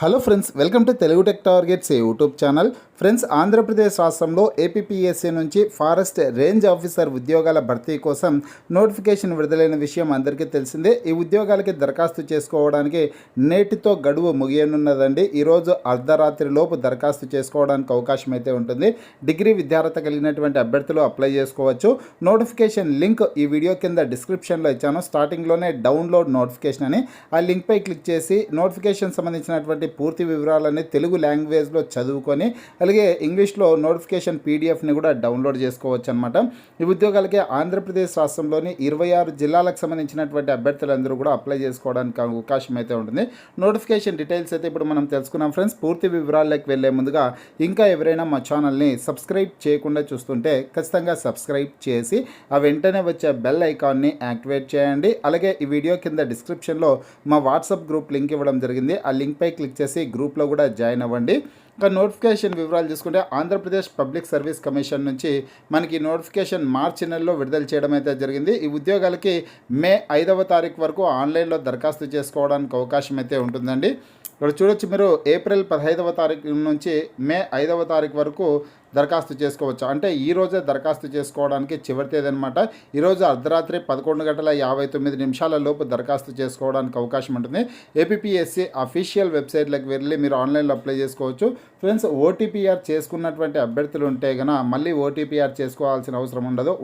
Hello friends, welcome to Telugu tech targets YouTube channel. Friends, Andhra Pradesh రాష్ట్రంలో APPSC నుంచి forest range officer ఉద్యోగాల భర్తీ కోసం నోటిఫికేషన్ విడుదలైన విషయం అందరికీ తెలిసిందే. ఈ ఉద్యోగాలకి దరఖాస్తు చేసుకోవడానికి నేటితో గడువు ముగియనున్నదండి. ఈరోజు అర్ధరాత్రి లోపు దరఖాస్తు చేసుకోవడానికి అవకాశం అయితే ఉంటుంది. డిగ్రీ విద్యార్హత కలిగినటువంటి అభ్యర్థులు అప్లై చేసుకోవచ్చు. నోటిఫికేషన్ లింక్ ఈ వీడియో కింద డిస్క్రిప్షన్లో ఇచ్చాను. స్టార్టింగ్లోనే డౌన్లోడ్ నోటిఫికేషన్ అని ఆ లింక్పై క్లిక్ చేసి నోటిఫికేషన్ సంబంధించినటువంటి పూర్తి వివరాలన్నీ తెలుగు లాంగ్వేజ్లో చదువుకొని అలాగే ఇంగ్లీష్లో నోటిఫికేషన్ పీడిఎఫ్ని కూడా డౌన్లోడ్ చేసుకోవచ్చు అనమాట. ఈ ఉద్యోగాలకి ఆంధ్రప్రదేశ్ రాష్ట్రంలోని 26 జిల్లాలకు సంబంధించినటువంటి అభ్యర్థులందరూ కూడా అప్లై చేసుకోవడానికి అవకాశం అయితే ఉంటుంది. నోటిఫికేషన్ డీటెయిల్స్ అయితే ఇప్పుడు మనం తెలుసుకున్నాం ఫ్రెండ్స్. పూర్తి వివరాల్లోకి వెళ్ళే ముందుగా ఇంకా ఎవరైనా మా ఛానల్ని సబ్స్క్రైబ్ చేయకుండా చూస్తుంటే ఖచ్చితంగా సబ్స్క్రైబ్ చేసి ఆ వెంటనే వచ్చే బెల్ ఐకాన్ని యాక్టివేట్ చేయండి. అలాగే ఈ వీడియో కింద డిస్క్రిప్షన్లో మా వాట్సాప్ గ్రూప్ లింక్ ఇవ్వడం జరిగింది. ఆ లింక్పై క్లిక్ చేసి గ్రూప్లో కూడా జాయిన్ అవ్వండి. ఇంకా నోటిఫికేషన్ వివరాలు చూసుకుంటే ఆంధ్రప్రదేశ్ పబ్లిక్ సర్వీస్ కమిషన్ నుంచి మనకి నోటిఫికేషన్ మార్చి నెలలో విడుదల చేయడం అయితే జరిగింది. ఈ ఉద్యోగాలకి మే 5వ తారీఖు వరకు ఆన్లైన్లో దరఖాస్తు చేసుకోవడానికి అవకాశం అయితే ఉంటుందండి. ఇక్కడ చూడొచ్చు మీరు, ఏప్రిల్ 15వ తారీఖు నుంచి మే 5వ తారీఖు వరకు దరఖాస్తు చేసుకోవచ్చు. అంటే ఈరోజే దరఖాస్తు చేసుకోవడానికి చివరి తేదీ అనమాట. ఈరోజు అర్ధరాత్రి 11:59 లోపు దరఖాస్తు చేసుకోవడానికి అవకాశం ఉంటుంది. ఏపీపీఎస్సీ అఫీషియల్ వెబ్సైట్లోకి వెళ్ళి మీరు ఆన్లైన్లో అప్లై చేసుకోవచ్చు. ఫ్రెండ్స్, ఓటీపీఆర్ చేసుకున్నటువంటి అభ్యర్థులు ఉంటే కనుక మళ్ళీ ఓటీపీఆర్ చేసుకోవాల్సిన అవసరం ఉండదు.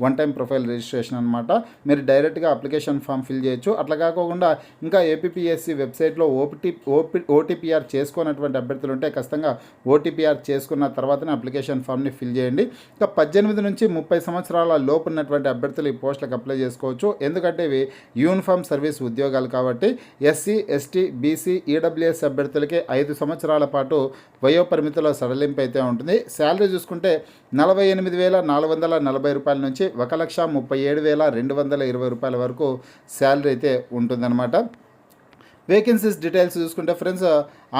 వన్ టైం ప్రొఫైల్ రిజిస్ట్రేషన్ అనమాట. మీరు డైరెక్ట్గా అప్లికేషన్ ఫామ్ ఫిల్ చేయొచ్చు. అట్లా కాకుండా ఇంకా ఏపీపీఎస్సీ వెబ్సైట్లో ఓటీపీఆర్ చేసుకున్నటువంటి అభ్యర్థులు ఉంటే ఖచ్చితంగా ఓటీపీఆర్ చేసుకున్న తర్వాతనే అప్లికేషన్ ఫామ్ని ఫిల్ చేయండి. ఇంకా 18 నుంచి 30 సంవత్సరాల లోపు ఉన్నటువంటి అభ్యర్థులు ఈ పోస్టులకు అప్లై చేసుకోవచ్చు. ఎందుకంటే ఇవి యూనిఫామ్ సర్వీస్ ఉద్యోగాలు కాబట్టి. ఎస్సీ, ఎస్టీ, బీసీ, ఈడబ్ల్యూఎస్ అభ్యర్థులకి 5 సంవత్సరాల పాటు వయోపరిమితిలో సడలింపు అయితే ఉంటుంది. శాలరీ చూసుకుంటే 48,440 రూపాయల నుంచి 1,37,220 రూపాయల వరకు శాలరీ అయితే ఉంటుందన్నమాట. వేకెన్సీస్ డీటెయిల్స్ చూసుకుంటే ఫ్రెండ్స్,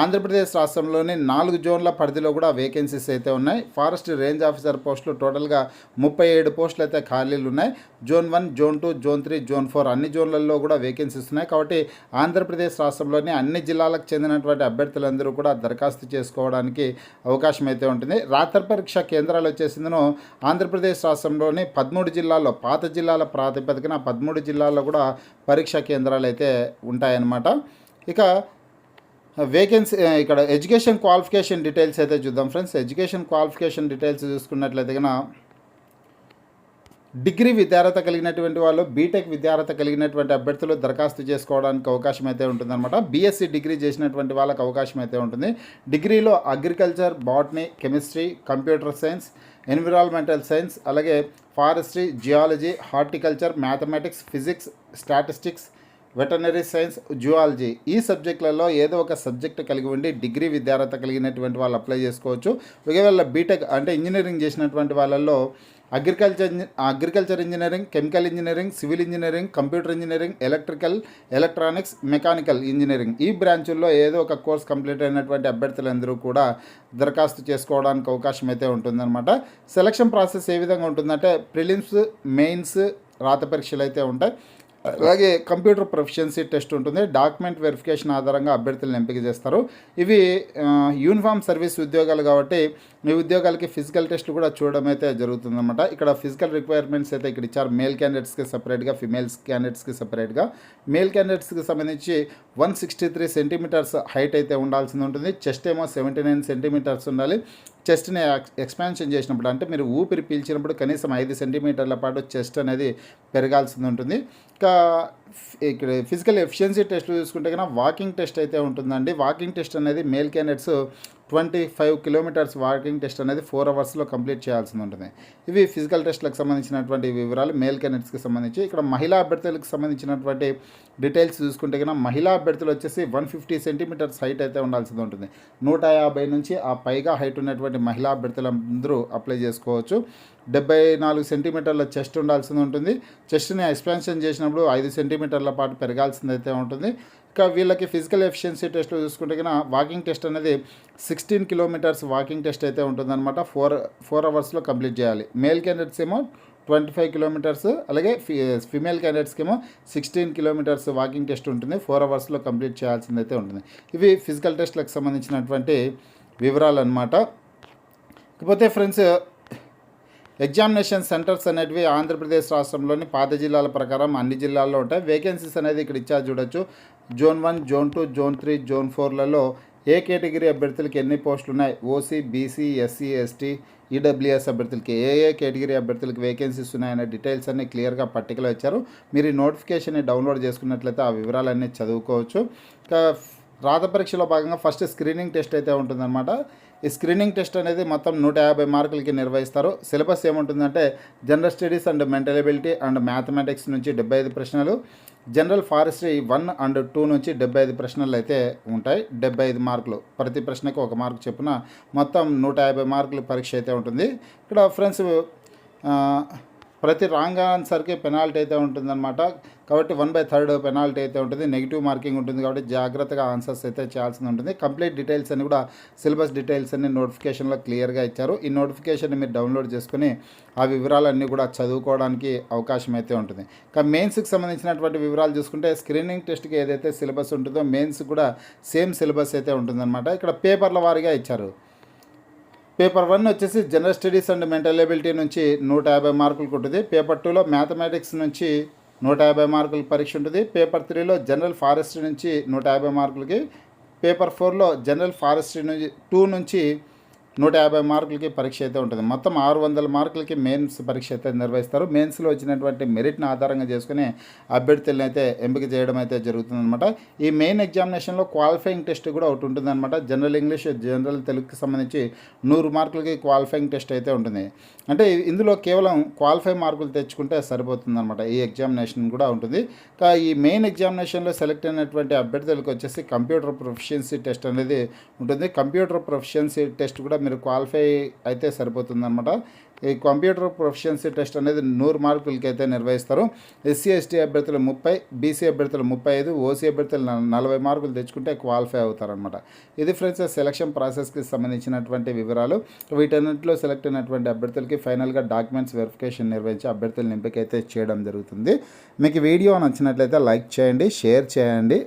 ఆంధ్రప్రదేశ్ రాష్ట్రంలోని 4 జోన్ల పరిధిలో కూడా వేకెన్సీస్ అయితే ఉన్నాయి. ఫారెస్ట్ రేంజ్ ఆఫీసర్ పోస్టులు టోటల్గా 37 పోస్టులు అయితే ఖాళీలు ఉన్నాయి. జోన్ 1, జోన్ 2, జోన్ 3, జోన్ 4 అన్ని జోన్లలో కూడా వేకెన్సీస్ ఉన్నాయి. కాబట్టి ఆంధ్రప్రదేశ్ రాష్ట్రంలోని అన్ని జిల్లాలకు చెందినటువంటి అభ్యర్థులందరూ కూడా దరఖాస్తు చేసుకోవడానికి అవకాశం అయితే ఉంటుంది. రాత్రి పరీక్ష కేంద్రాలు వచ్చేసిందను ఆంధ్రప్రదేశ్ రాష్ట్రంలోని 13 జిల్లాల్లో, పాత జిల్లాల ప్రాతిపదికన 13 జిల్లాల్లో కూడా పరీక్షా కేంద్రాలు అయితే ఉంటాయన్నమాట. ఇక వేకెన్సీ ఇక్కడ ఎడ్యుకేషన్ క్వాలిఫికేషన్ డీటెయిల్స్ అయితే చూద్దాం ఫ్రెండ్స్. ఎడ్యుకేషన్ క్వాలిఫికేషన్ డీటెయిల్స్ చూసుకున్నట్లయితే కనుక డిగ్రీ విద్యార్హత కలిగినటువంటి వాళ్ళు, బీటెక్ విద్యార్హత కలిగినటువంటి అభ్యర్థులు దరఖాస్తు చేసుకోవడానికి అవకాశం అయితే ఉంటుందన్నమాట. బీఎస్సీ డిగ్రీ చేసినటువంటి వాళ్ళకి అవకాశం అయితే ఉంటుంది. డిగ్రీలో agriculture, botany, chemistry, computer science, environmental science, అలాగే forestry, geology, horticulture, mathematics, physics, statistics, veterinary science, zoology ఈ సబ్జెక్టులలో ఏదో ఒక సబ్జెక్ట్ కలిగి ఉండి డిగ్రీ విద్యార్హత కలిగినటువంటి వాళ్ళు అప్లై చేసుకోవచ్చు. ఒకవేళ బీటెక్ అంటే ఇంజనీరింగ్ చేసినటువంటి వాళ్ళల్లో agriculture engineering, chemical engineering, civil engineering, computer engineering, electrical, electronics, mechanical engineering ఈ బ్రాంచుల్లో ఏదో ఒక కోర్స్ కంప్లీట్ అయినటువంటి అభ్యర్థులందరూ కూడా దరఖాస్తు చేసుకోవడానికి అవకాశం అయితే ఉంటుందన్నమాట. సెలక్షన్ ప్రాసెస్ ఏ విధంగా ఉంటుందంటే ప్రిలిమ్స్, మెయిన్స్, రాత పరీక్షలు అయితే ఉంటాయి. అలాగే కంప్యూటర్ ప్రొఫిషియన్సీ టెస్ట్ ఉంటుంది. డాక్యుమెంట్ వెరిఫికేషన్ ఆధారంగా అభ్యర్థులను ఎంపిక చేస్తారు. ఇవి యూనిఫామ్ సర్వీస్ ఉద్యోగాలు కాబట్టి ఈ ఉద్యోగాలకి ఫిజికల్ టెస్ట్లు కూడా చూడడం అయితే జరుగుతుందన్నమాట. ఇక్కడ ఫిజికల్ రిక్వైర్మెంట్స్ అయితే ఇక్కడ ఇచ్చారు. మేల్ క్యాండిడేట్స్కి సపరేట్గా, ఫిమేల్స్ క్యాండిడేట్స్కి సపరేట్గా. మేల్ క్యాండిడేట్స్కి సంబంధించి 163 సెంటీమీటర్స్ హైట్ అయితే ఉండాల్సి ఉంటుంది. చెస్ట్ ఏమో 79 సెంటీమీటర్స్ ఉండాలి. చెస్ట్ని ఎక్స్పాన్షన్ చేసినప్పుడు అంటే మీరు ఊపిరి పీల్చినప్పుడు కనీసం 5 సెంటీమీటర్ల పాటు చెస్ట్ అనేది పెరగాల్సి ఉంటుంది. ఇంకా ఇక్కడ ఫిజికల్ ఎఫిషియన్సీ టెస్ట్ చూసుకుంటే కన్నా వాకింగ్ టెస్ట్ అయితే ఉంటుందండి. వాకింగ్ టెస్ట్ అనేది male candidates 25 kilometres walking test అనేది 4 అవర్స్లో కంప్లీట్ చేయాల్సి ఉంటుంది. ఇవి ఫిజికల్ టెస్ట్లకు సంబంధించినటువంటి వివరాలు మేల్ క్యాండిడేట్స్కి సంబంధించి. ఇక్కడ మహిళా అభ్యర్థులకు సంబంధించినటువంటి డీటెయిల్స్ చూసుకుంటే కన్నా మహిళా అభ్యర్థులు వచ్చేసి 150 సెంటీమీటర్స్ హైట్ అయితే ఉండాల్సి ఉంటుంది. 150 నుంచి ఆ పైగా హైట్ ఉన్నటువంటి మహిళా అభ్యర్థులందరూ అప్లై చేసుకోవచ్చు. 74 సెంటీమీటర్ల చెస్ట్ ఉండాల్సి ఉంటుంది. చెస్ట్ని ఎక్స్పాన్షన్ చేసినప్పుడు 5 సెంటీమీటర్ల పాటు పెరగాల్సింది అయితే ఉంటుంది. ఇంకా వీళ్ళకి ఫిజికల్ ఎఫిషియన్సీ టెస్ట్లో చూసుకుంటే కన్నా వాకింగ్ టెస్ట్ అనేది 16 కిలోమీటర్స్ వాకింగ్ టెస్ట్ అయితే ఉంటుందన్నమాట. 4 అవర్స్లో కంప్లీట్ చేయాలి. మేల్ క్యాండిడేట్స్ ఏమో 25 కిలోమీటర్స్, అలాగే ఫీమేల్ క్యాండిడేట్స్కి ఏమో 16 కిలోమీటర్స్ వాకింగ్ టెస్ట్ ఉంటుంది. 4 అవర్స్లో కంప్లీట్ చేయాల్సిందైతే ఉంటుంది. ఇవి ఫిజికల్ టెస్ట్లకు సంబంధించినటువంటి వివరాలు అనమాట. ఇకపోతే ఫ్రెండ్స్, ఎగ్జామినేషన్ సెంటర్స్ అనేటివి ఆంధ్రప్రదేశ్ రాష్ట్రంలోని పాత జిల్లాల ప్రకారం అన్ని జిల్లాల్లో ఉంటాయి. వేకెన్సీస్ అనేది ఇక్కడ ఇచ్చారు చూడొచ్చు. జోన్ 1, జోన్ 2, జోన్ 3, జోన్ 4లలో ఏ కేటగిరీ అభ్యర్థులకి ఎన్ని పోస్టులు ఉన్నాయి, OC, BC, SC, ST, EWS అభ్యర్థులకి ఏ కేటగిరీ అభ్యర్థులకి వేకెన్సీస్ ఉన్నాయనే డీటెయిల్స్ అన్ని క్లియర్గా పట్టికలో ఇచ్చారు. మీరు ఈ నోటిఫికేషన్ని డౌన్లోడ్ చేసుకున్నట్లయితే ఆ వివరాలన్నీ చదువుకోవచ్చు. ఇంకా రాత పరీక్షలో భాగంగా ఫస్ట్ స్క్రీనింగ్ టెస్ట్ అయితే ఉంటుందన్నమాట. ఈ స్క్రీనింగ్ టెస్ట్ అనేది మొత్తం 150 మార్కులకి నిర్వహిస్తారు. సిలబస్ ఏముంటుందంటే general studies and mental ability and mathematics నుంచి 75 ప్రశ్నలు, జనరల్ ఫారెస్ట్రీ 1 and 2 నుంచి 75 ప్రశ్నలు అయితే ఉంటాయి. 75 మార్కులు, ప్రతి ప్రశ్నకు 1 మార్కు చొప్పున మొత్తం 150 మార్కుల పరీక్ష అయితే ఉంటుంది. ఇక్కడ ఫ్రెండ్స్ ప్రతి రాంగ్ ఆన్సర్కి పెనాల్టీ అయితే ఉంటుందన్నమాట. కాబట్టి 1/3 పెనాల్టీ అయితే ఉంటుంది. నెగిటివ్ మార్కింగ్ ఉంటుంది కాబట్టి జాగ్రత్తగా ఆన్సర్స్ అయితే చేయాల్సి ఉంటుంది. కంప్లీట్ డీటెయిల్స్ అన్ని కూడా సిలబస్ డీటెయిల్స్ అన్ని నోటిఫికేషన్లో క్లియర్గా ఇచ్చారు. ఈ నోటిఫికేషన్ మీరు డౌన్లోడ్ చేసుకుని ఆ వివరాలన్నీ కూడా చదువుకోవడానికి అవకాశం అయితే ఉంటుంది. ఇంకా మెయిన్స్కి సంబంధించినటువంటి వివరాలు చూసుకుంటే స్క్రీనింగ్ టెస్ట్కి ఏదైతే సిలబస్ ఉంటుందో మెయిన్స్ కూడా సేమ్ సిలబస్ అయితే ఉంటుందన్నమాట. ఇక్కడ పేపర్ల వారీగా ఇచ్చారు. పేపర్ 1 వచ్చేసి general studies and mental ability నుంచి 150 మార్కులకు ఉంటుంది. పేపర్ 2లో మ్యాథమెటిక్స్ నుంచి 150 మార్కుల పరీక్ష ఉంటుంది. పేపర్ 3లో జనరల్ ఫారెస్ట్రీ నుంచి 150 మార్కులకి, పేపర్ 4లో జనరల్ ఫారెస్ట్రీ నుంచి 2 నుంచి 150 మార్కులకి పరీక్ష అయితే ఉంటుంది. మొత్తం 600 మార్కులకి మెయిన్స్ పరీక్ష అయితే నిర్వహిస్తారు. మెయిన్స్లో వచ్చినటువంటి మెరిట్ని ఆధారంగా చేసుకుని అభ్యర్థులను అయితే ఎంపిక చేయడం అయితే జరుగుతుందన్నమాట. ఈ మెయిన్ ఎగ్జామినేషన్లో క్వాలిఫైయింగ్ టెస్ట్ కూడా ఒకటి ఉంటుందన్నమాట. జనరల్ ఇంగ్లీష్, జనరల్ తెలుగుకి సంబంధించి 100 మార్కులకి క్వాలిఫైయింగ్ టెస్ట్ అయితే ఉంటుంది. అంటే ఇందులో కేవలం క్వాలిఫై మార్కులు తెచ్చుకుంటే సరిపోతుందన్నమాట. ఈ ఎగ్జామినేషన్ కూడా ఉంటుంది. ఈ మెయిన్ ఎగ్జామినేషన్లో సెలెక్ట్ అయినటువంటి అభ్యర్థులకు వచ్చేసి కంప్యూటర్ ప్రొఫిషియన్సీ టెస్ట్ అనేది ఉంటుంది. కంప్యూటర్ ప్రొఫిషియన్సీ టెస్ట్ కూడా మీరు క్వాలిఫై అయితే సరిపోతుందన్నమాట. ఈ కంప్యూటర్ ప్రొఫిషియన్సీ టెస్ట్ అనేది 100 మార్కులకి అయితే నిర్వహిస్తారు. ఎస్సీ ఎస్టీ అభ్యర్థులు 30, బీసీ అభ్యర్థులు 35, ఓసీ అభ్యర్థులు 40 మార్కులు తెచ్చుకుంటే క్వాలిఫై అవుతారనమాట. ఇది ఫ్రెండ్స్ సెలక్షన్ ప్రాసెస్కి సంబంధించినటువంటి వివరాలు. వీటన్నింటిలో సెలెక్ట్ అయినటువంటి అభ్యర్థులకి ఫైనల్గా డాక్యుమెంట్స్ వెరిఫికేషన్ నిర్వహించి అభ్యర్థులను ఎంపిక అయితే చేయడం జరుగుతుంది. మీకు వీడియో నచ్చినట్లయితే లైక్ చేయండి, షేర్ చేయండి.